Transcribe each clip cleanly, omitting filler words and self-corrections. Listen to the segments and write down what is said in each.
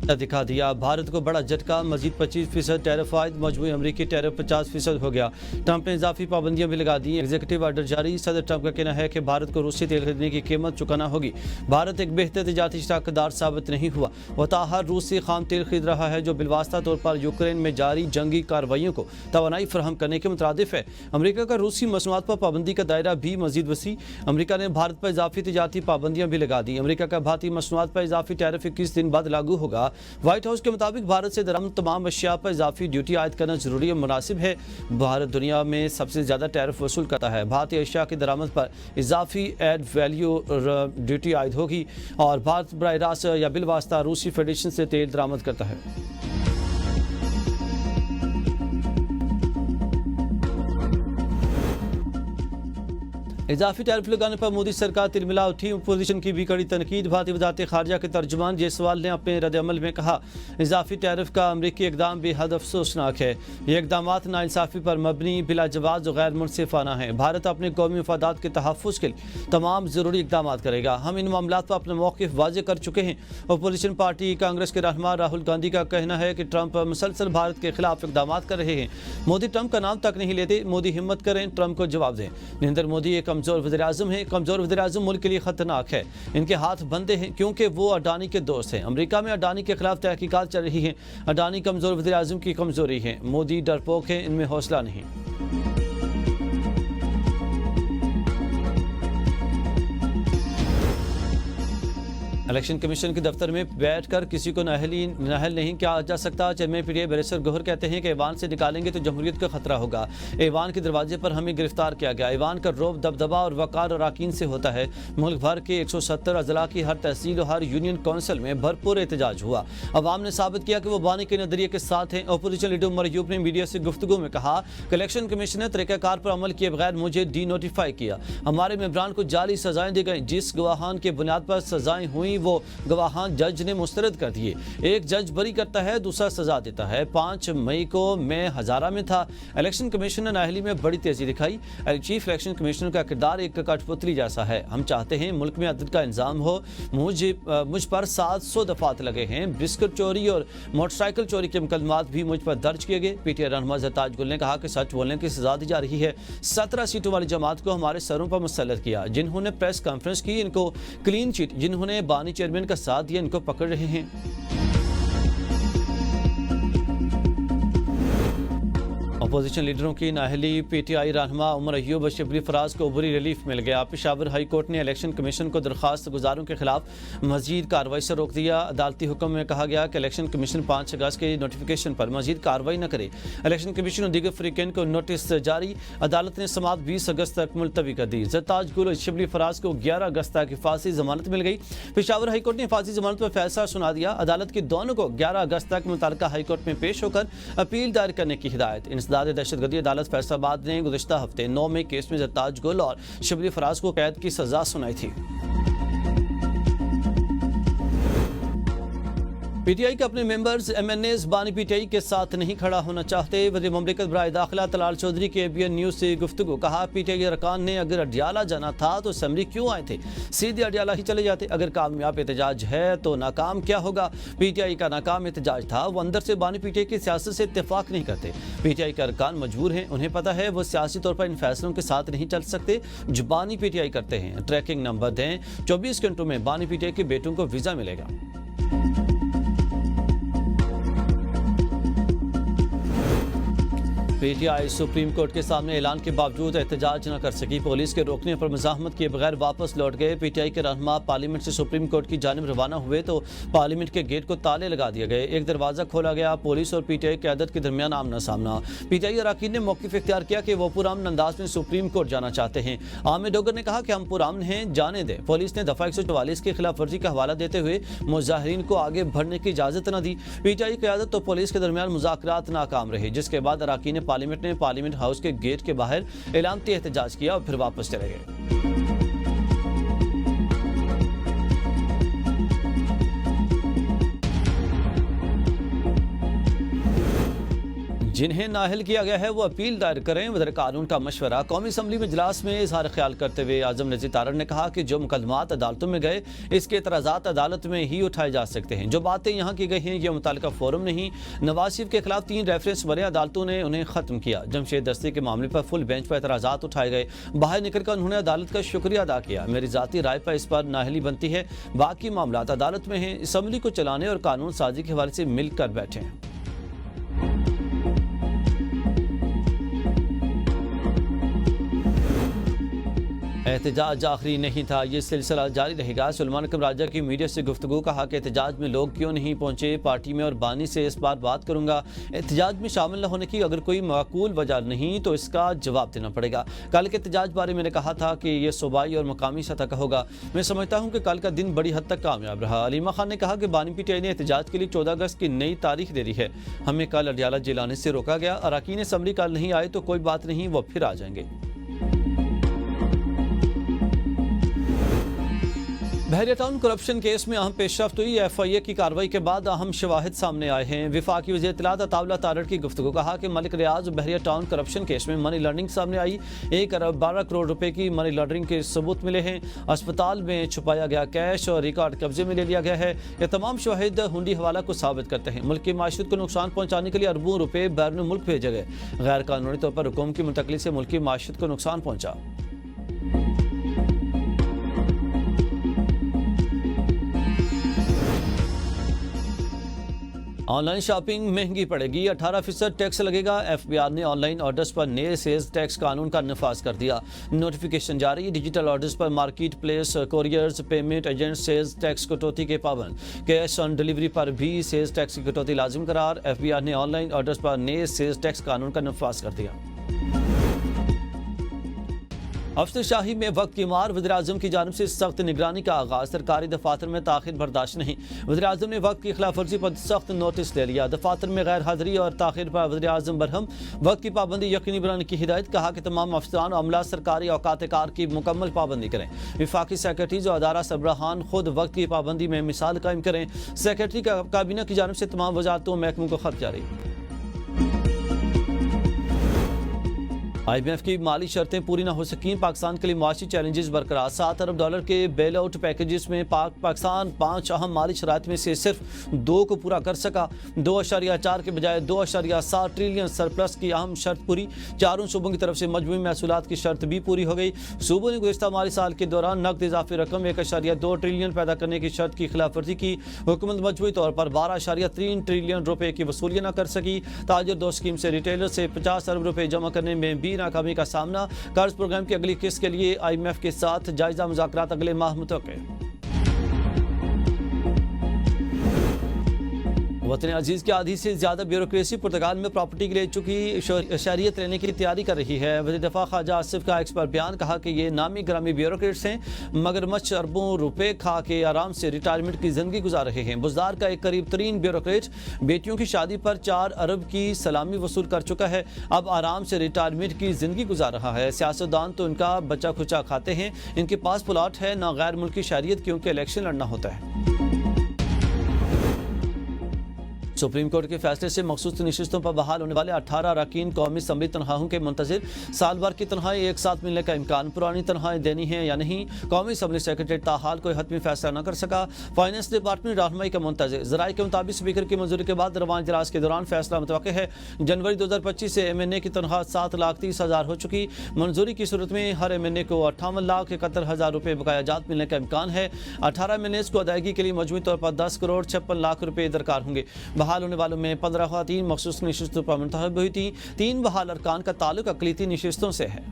दिखा दिया। भारत को बड़ा झटका, मजीद 25% टैरिफ आयद, मजमूई अमरीकी टैरिफ 50% हो गया। ट्रंप ने इजाफी पाबंदियां भी लगा दी। एग्जीक्यूटिव ऑर्डर जारी। सदर ट्रंप का कहना है कि भारत को रूसी तेल खरीदने की कीमत चुकाना होगी। भारत एक बेहतर तिजारती शराकतदार साबित नहीं हुआ। वताहर रूस से खाम तेल खरीद रहा है जो बिलवास्ता तौर पर यूक्रेन में जारी जंगी कार्रवाइयों को तवानाई फराहम करने के मुतरादिफ है। अमरीका का रूसी मसनूआत पर पाबंदी का दायरा भी मजीद वसी। अमरीका ने भारत पर इजाफी तिजारती पाबंदियां भी लगा दी। अमरीका का भारतीय मसनूआत पर इजाफी टैरिफ 21 दिन बाद लागू होगा। व्हाइट हाउस के मुताबिक भारत से दरामद तमाम अशिया पर इजाफी ड्यूटी आयद करना जरूरी और मुनासिब है। भारत दुनिया में सबसे ज्यादा टैरिफ वसूल करता है। भारतीय अशिया की दरामद पर इजाफी एड वैल्यू ड्यूटी आयद होगी और भारत बराह रास्त या बिलवास्ता रूसी फेडरेशन से तेल दरामद करता है। इजाफी टैरिफ लगाने पर मोदी सरकार तिलमिला उठी। अपोजिशन की भी कड़ी तनकीद। भारतीय वजारत खारजा के तर्जुमान जयसवाल ने अपने रद्द-ए-अमल में कहा, इजाफी टैरिफ का अमरीकी इकदाम बेहद अफसोसनाक है। ये इकदामात नाइंसाफी पर मबनी, बिला जवाज और गैर मुनसिफाना है। भारत अपने कौमी मफादात के तहफ़्फ़ुज़ के लिए तमाम ज़रूरी इकदाम करेगा। हम इन मामलात पर अपना मौक़िफ़ वाज़ेह कर चुके हैं। अपोजिशन पार्टी कांग्रेस के रहनुमा राहुल गांधी का कहना है कि ट्रंप मुसलसल भारत के खिलाफ इकदाम कर रहे हैं। मोदी ट्रंप का नाम तक नहीं लेते। मोदी हिम्मत करें, ट्रंप को जवाब दें। नरेंद्र मोदी एक कमजोर वज़ीर-ए-आज़म है। कमजोर वज़ीर-ए-आज़म मुल्क के लिए खतरनाक है। इनके हाथ बंधे हैं क्योंकि वो अडानी के दोस्त हैं। अमेरिका में अडानी के खिलाफ तहकीकात चल रही हैं। अडानी कमजोर वज़ीर-ए-आज़म की कमजोरी है। मोदी डरपोक है, इनमें हौसला नहीं। इलेक्शन कमीशन के दफ्तर में बैठकर किसी को नाहल नहीं किया जा सकता। चेयरमैन पीटीआई बैरिस्टर गौहर कहते हैं कि ऐवान से निकालेंगे तो जमहूरियत का खतरा होगा। ऐवान के दरवाजे पर हमें गिरफ्तार किया गया। ऐवान का रौब, दबदबा और वकार अराकीन से होता है। मुल्क भर के 170 अजला की हर तहसील और हर यूनियन काउंसिल में भरपूर एहतजाज हुआ। अवाम ने साबित किया कि वो बानी के नजरिए के साथ हैं। अपोजिशन लीडर उमर अयूब ने मीडिया से गुफ्तगू में कहा कि इलेक्शन कमीशन ने तरीक़ाकार पर अमल किए बगैर मुझे डी नोटिफाई किया। हमारे मेंबरान को जाली सजाएं दी गई। जिस गवाहान के बुनियाद पर सजाएं हुई वो गवाहान जज ने मुस्तरद कर दिए। एक जज बरी करता है, दूसरा सजा देता है। 5 मई को मैं हजारा में था। इलेक्शन कमीशन ने नाअहली में बड़ी तेजी दिखाई। चीफ इलेक्शन कमिश्नर का किरदार एक कठपुतली जैसा है। हम चाहते हैं मुल्क में अदल का इंतजाम हो। मुझ पर 700 दफात लगे हैं। बिस्किट चोरी और मोटरसाइकिल चोरी के मुकदमात भी मुझ पर दर्ज किए गए। पीटीआई रहनुमा ज़रताज गुल ने कहा कि सच बोलने की सजा दी जा रही है। 17 सीटों वाली जमात को हमारे सरों पर मुसल्लत किया। जिन्होंने प्रेस कॉन्फ्रेंस की इनको क्लीन चिट, जिन्होंने बानी चेयरमैन का साथ दिया इनको पकड़ रहे हैं। अपोजिशन लीडरों की नाअहली। पीटीआई रहनुमा उमर अयूब और शिबली फराज को बुरी रिलीफ मिल गया। पेशावर हाई कोर्ट ने इलेक्शन कमीशन को दरखास्त गुजारों के खिलाफ मजीद कार्रवाई से रोक दिया। अदालती हुक्म में कहा गया कि इलेक्शन कमीशन 5 अगस्त के नोटिफिकेशन पर मजीद कार्रवाई न करे। इलेक्शन कमीशन और दीगर फरीकैन को नोटिस जारी। अदालत ने समाअत 20 अगस्त तक मुलतवी कर दी। ज़रताज गुल और शिबली फराज को 11 अगस्त तक हिफाजती जमानत मिल गई। पेशावर हाई कोर्ट ने हिफाजती जमानत पर फैसला सुना दिया। अदालत की दोनों को 11 अगस्त तक मुतल्लिका हाई कोर्ट में पेश होकर अपील दायर करने की हिदायत। दहशतगर्दी अदालत फैसलाबाद ने गुज़िश्ता हफ्ते 9 मई केस में ज़रताज गुल और शिबली फराज को कैद की सजा सुनाई थी। पीटीआई के अपने मेंबर्स एमएनएस बानी पीटीआई के साथ नहीं खड़ा होना चाहते। वज़ीर मुमलिकत बराए दाखिला तलाल चौधरी के एबीएन न्यूज़ से गुफ्तगू। कहा, पीटीआई अरकान ने अगर अडियाला जाना था तो असम्बली क्यों आए थे? सीधे अडियाला ही चले जाते। अगर कामयाब एहतजाज है तो नाकाम क्या होगा? पीटीआई का नाकाम एहतजाज था। वो अंदर से बानी पीटीआई की सियासत से इत्तेफाक नहीं करते। पीटीआई के अरकान मजबूर हैं। उन्हें पता है वो सियासी तौर पर इन फैसलों के साथ नहीं चल सकते जो बानी पीटीआई करते हैं। ट्रैकिंग नंबर दें, 24 घंटों में बानी पीटीआई के बेटों को वीज़ा मिलेगा। पीटीआई सुप्रीम कोर्ट के सामने ऐलान के बावजूद एहतजाज न कर सकी। पुलिस के रोकने पर मज़ाहमत किए बगैर वापस लौट गए। पीटीआई के रहनुमा पार्लियामेंट से सुप्रीम कोर्ट की जानिब रवाना हुए तो पार्लियामेंट के गेट को ताले लगा दिए गए। एक दरवाज़ा खोला गया। पुलिस और पीटीआई क़यादत के दरमियान आमना सामना। पीटीआई अरकान ने मौक़िफ़ इख्तियार किया कि वो पुरअमन अंदाज में सुप्रीम कोर्ट जाना चाहते हैं। आमिर डोगर ने कहा कि हम पुरअमन हैं, जाने दें। पुलिस ने दफ़ा 144 की खिलाफ वर्जी का हवाला देते हुए मुजाहिरीन को आगे बढ़ने की इजाज़त न दी। पीटीआई क़यादत तो पुलिस के दरमियान मुज़ाकरात नाकाम रहे, जिसके बाद अरकान पार्लियामेंट ने पार्लियामेंट हाउस के गेट के बाहर एलामती एहतजाज किया और फिर वापस चले गए। जिन्हें नाअहल किया गया है वो अपील दायर करें। वज़ीर कानून का मशवरा। कौमी असम्बली में इजलास में इजहार ख्याल करते हुए आज़म नज़ीर तारड़ ने कहा कि जो मुकदमात अदालतों में गए इसके एतराज़ात अदालत में ही उठाए जा सकते हैं। जो बातें यहाँ की गई हैं ये मुतालिका फोरम नहीं। नवाज शरीफ के खिलाफ 3 रेफरेंस बने, अदालतों ने उन्हें ख़त्म किया। जमशेद दस्ती के मामले पर फुल बेंच पर एतराज़ात उठाए गए। बाहर निकलकर उन्होंने अदालत का शुक्रिया अदा किया। मेरी ज़ाती राय पर इस पर नाअहली बनती है, बाकी मामलात अदालत में हैं। असम्बली को चलाने और कानून साजी के हवाले से मिलकर बैठें। एहतजाज आखिरी नहीं था, ये सिलसिला जारी रहेगा। सुलेमान अकरम राजा की मीडिया से गुफ्तगू। कहा कि एहतजाज में लोग क्यों नहीं पहुंचे, पार्टी में और बानी से इस बार बात करूंगा। एहतजाज में शामिल न होने की अगर कोई माकूल वजह नहीं तो इसका जवाब देना पड़ेगा। कल के एहतजाज बारे मैंने कहा था कि यह सूबाई और मकामी सतह का होगा। मैं समझता हूँ कि कल का दिन बड़ी हद तक कामयाब रहा। अलीमा खान ने कहा कि बानी PTI ने एहतजाज के लिए 14 अगस्त की नई तारीख दे दी है। हमें कल अडियाला जेल आने से रोका गया। अरकान असम्बली कल नहीं आए तो कोई बात नहीं, वो फिर आ जाएंगे। बहरिया टाउन करप्शन केस में अहम पेशरफ्त हुई। FIA की कार्रवाई के बाद अहम शवाहिद सामने आए हैं। वफाकी वज़ीर इत्तलात अताउल्लाह तारड़ की गुफ्तगू। कहा कि मलिक रियाज बहरिया टाउन करप्शन केस में मनी लॉन्ड्रिंग सामने आई। 1 अरब 12 करोड़ रुपए की मनी लॉन्ड्रिंग के सबूत मिले हैं। अस्पताल में छुपाया गया कैश और रिकॉर्ड कब्जे में ले लिया गया है। ये तमाम शवाहिद हुंडी हवाला को साबित करते हैं। मुल्क की माशरत को नुकसान पहुँचाने के लिए अरबों रुपए बैरून मुल्क भेजे गए। गैर कानूनी तौर पर हुकूम की मुंतकली से मुल्क की माशरत को नुकसान पहुँचा। ऑनलाइन शॉपिंग महंगी पड़ेगी, 18% टैक्स लगेगा। FBR ने ऑनलाइन ऑर्डर्स पर नए सेल्स टैक्स कानून का नफाज कर दिया। नोटिफिकेशन जारी। डिजिटल ऑर्डर्स पर market place, couriers, payment agent sales tax कटौती के पाबंद। कैश ऑन डिलीवरी पर भी सेल्स टैक्स की कटौती लाजिम करार। FBR ने ऑनलाइन ऑर्डर्स पर नए सेल्स टैक्स कानून का नफाज कर दिया। अफसरशाही में वक्त की मार। वज़ीर-ए-आज़म की जानिब से सख्त निगरानी का आगाज़। सरकारी दफातर में ताख़िर बर्दाश्त नहीं। वज़ीर-ए-आज़म ने वक्त की खिलाफ वर्जी पर सख्त नोटिस ले लिया। दफातर में गैर हाज़िरी और ताख़िर पर वज़ीर-ए-आज़म बरहम। वक्त की पाबंदी यकीनी बनाने की हिदायत। कहा कि तमाम अफसरान और अमला सरकारी औकात कार की मुकम्मल पाबंदी करें। वफाकी सेक्रेटरीज और अदारा सरबराहान खुद वक्त की पाबंदी में मिसाल कायम करें। सेक्रेटरी का काबीना की जानिब से तमाम वजारतों महकमों को खत जारी। IMF की माली शर्तें पूरी न हो सकीं। पाकिस्तान के लिए मुआशी चैलेंजेस बरकरार। $7 अरब के बेल आउट पैकेजेस में पाकिस्तान 5 अहम माली शराइत में से सिर्फ 2 को पूरा कर सका। 2.4 के बजाय 2.7 ट्रिलियन सरप्लस की अहम शर्त पूरी। चारों सूबों की तरफ से मजमूई महसूलात की शर्त भी पूरी हो गई। सूबों ने गुज़िश्ता माली साल के दौरान नकद इजाफी रकम 1.2 ट्रिलियन पैदा करने की शर्त की खिलाफ वर्जी की। हुकूमत मजमूई तौर पर 12.3 ट्रिलियन रुपए की वसूलियाँ न कर सकी। ताजर दो स्कीम से रिटेलर से 50 अरब रुपए जमा करने में भी नाकामी का सामना। कर्ज प्रोग्राम की अगली किस्त के लिए IMF के साथ जायजा मुज़ाकरात अगले माह मुतवक्के। वतन अजीज के आधी से ज्यादा ब्यूरोक्रेसी पुर्तगाल में प्रॉपर्टी के लिए चुकी शहरियत लेने की तैयारी कर रही है। वज़ीर दफ़ा ख्वाजा आसिफ का एक्सपर्ट बयान। कहा कि ये नामी ग्रामी ब्यूरोक्रेट्स हैं, मगरमच्छ अरबों रुपए खा के आराम से रिटायरमेंट की जिंदगी गुजार रहे हैं। बुज़दार का एक करीब तरीन ब्यूरोक्रेट बेटियों की शादी पर 4 अरब की सलामी वसूल कर चुका है। अब आराम से रिटायरमेंट की जिंदगी गुजार रहा है। सियासतदान तो इनका बच्चा खुचा खाते हैं। इनके पास प्लॉट है ना गैर मुल्की शहरियत, क्योंकि इलेक्शन लड़ना होता है। सुप्रीम कोर्ट के फैसले से मखसूस नशिस्तों पर बहाल होने वाले 18 अरकान कौमी असम्बली तनख्वाहों के मुंतजिर। साल भर की तनख्वाहें एक साथ मिलने का इम्कान। पुरानी तनख्वाहें देनी है या नहीं, कौमी असम्बली सेक्रेटरी ताहाल कोई हतमी फैसला न कर सका। फाइनेंस डिपार्टमेंट रहनुमाई का मुंतजिर। ज़राए के मुताबिक स्पीकर की मंजूरी के बाद रवान इजलास के दौरान फैसला मुतवक्किल है। जनवरी 2025 से MNA की तनख्वाह 7,30,000 हो चुकी। मंजूरी की सूरत में हर MNA को 58,71,000 रुपये बकाया जात मिलने का इम्कान है। 18 MNAs को अदायगी के लिए मजमूई तौर पर 10 करोड़ 56 लाख रुपये दरकार होंगे। बहाल होने वालों में 15 ख़वातीन मखसूस नशिस्तों पर मुंतखब हुई थी। 3 बहाल अरकान का ताल्लुक अक़लियती नशिस्तों से है।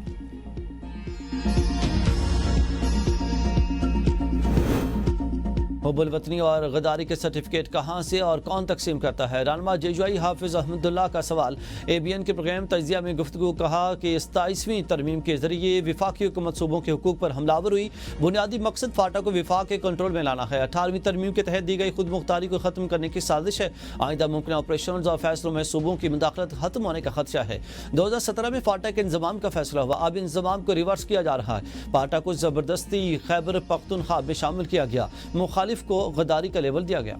हुब्बुल वतनी और गद्दारी के सर्टिफिकेट कहाँ से और कौन तकसीम करता है? रहनुमा JUI हाफिज अहमदुल्लाह का सवाल। ABN के प्रोग्राम तजिया में गुफ्तगू। कहा कि 27वीं तरमीम के जरिए विफाकी हुकूमत सूबों के हुकूक पर हमलावर हुई। बुनियादी मकसद फाटा को विफाक के कंट्रोल में लाना है। 18वीं तरमीम के तहत दी गई खुद मुख्तारी को खत्म करने की साजिश है। आइंदा मुमकिन ऑपरेशन और फैसलों में सूबों की मुदाखलत खत्म होने का खदशा है। 2017 में फाटा के इंजमाम का फैसला हुआ। अब इंजमाम को रिवर्स किया जा रहा है। फाटा को जबरदस्ती खैबर पख्तूनख्वा में शामिल किया गया। मुखालिफ को गद्दारी का लेवल दिया गया।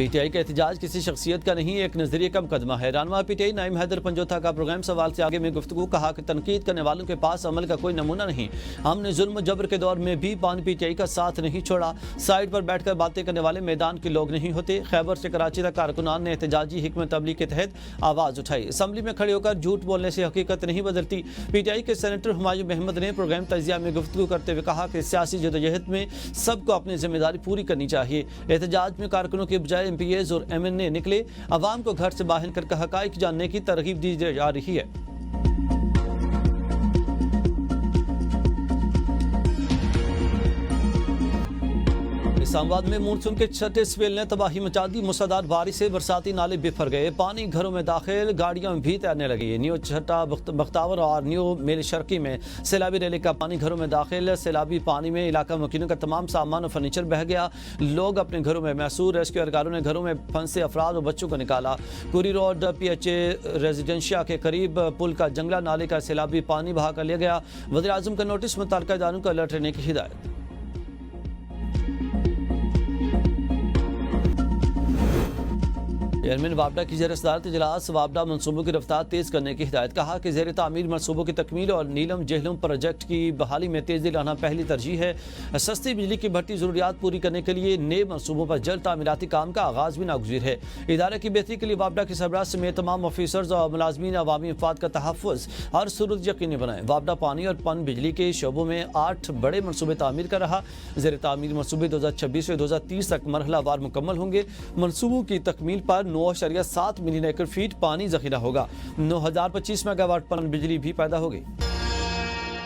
पीटीआई का एहतजाज किसी शख्सियत का नहीं, एक नजरिए का मुकदमा है। रहनुमा पीटीआई नाइम हैदर पंजोथा का प्रोग्राम सवाल से आगे में गुफ्तगू, कहा कि तनकीद करने वालों के पास अमल का कोई नमूना नहीं। हमने जुल्म जबर के दौर में भी पान पीटीआई का साथ नहीं छोड़ा। साइड पर बैठकर बातें करने वाले मैदान के लोग नहीं होते। खैबर से कराची तक कारकुनान ने एहतजाजी हिकमत अमली के तहत आवाज़ उठाई। असम्बली में खड़े होकर झूठ बोलने से हकीकत नहीं बदलती। पीटीआई के सेनेटर हुमायूं अहमद ने प्रोग्राम तजिया में गुफ्तगू करते हुए कहा कि सियासी जदोजहद में सबको अपनी जिम्मेदारी पूरी करनी चाहिए। एहतजाज में कारकुनों के बजाय एमपीएस और एमएनए निकले। अवाम को घर से बाहर करके हकाइक जानने की तरगीब दी जा रही है। इस्लामाबाद में मानसून के छठे स्पेल ने तबाही मचा दी। मूसलाधार बारिश से बरसाती नाले बिफर गए, पानी घरों में दाखिल, गाड़ियां भी तैरने लगी। न्यू छठा बख्तावर और न्यू मेल शर्की में सैलाबी रैली का पानी घरों में दाखिल। सैलाबी पानी में इलाका मकीनों का तमाम सामान और फर्नीचर बह गया। लोग अपने घरों में महसूर। रेस्क्यू एहलकारों ने घरों में फंसे अफराद और बच्चों को निकाला। कुरी रोड PHA रेजिडेंशिया के करीब पुल का जंगला नाले का सैलाबी पानी बहा कर लिया गया। वज़ीर आज़म का नोटिस, मुतल्लिका इदारों को अलर्ट रहने की हिदायत। चेयरमैन वापडा की ज़ेर सदारत इजलास वापडा मनसूबों की रफ्तार तेज़ करने की हिदायत। कहा कि ज़ेर तामीर मनसूबों की तकमील और नीलम जेहलम प्रोजेक्ट की बहाली में तेज़ी लाना पहली तरजीह है। सस्ती बिजली की बढ़ती ज़रूरियात पूरी करने के लिए नए मनसूबों पर जल्द तामीराती काम का आगाज़ भी नागुज़ीर है। इदारे की बेहतरी के लिए वापडा के सरबराह समेत तमाम ऑफिसर्स और मुलाजमीन अवामी मफाद का तहफ़्फ़ुज़ हर सूरत यकीनी बनाएं। वापडा पानी और पन बिजली के शोबों में 8 बड़े मनसूबे तामीर कर रहा। ज़ेर तामीर मनसूबे 2026 से 2030 तक मरहलावार मुकम्मल होंगे। मनसूबों की तकमील पर 9.7 मिलियन एकड़ फीट पानी जखीरा होगा। 9025 मेगावाट पन बिजली भी पैदा होगी।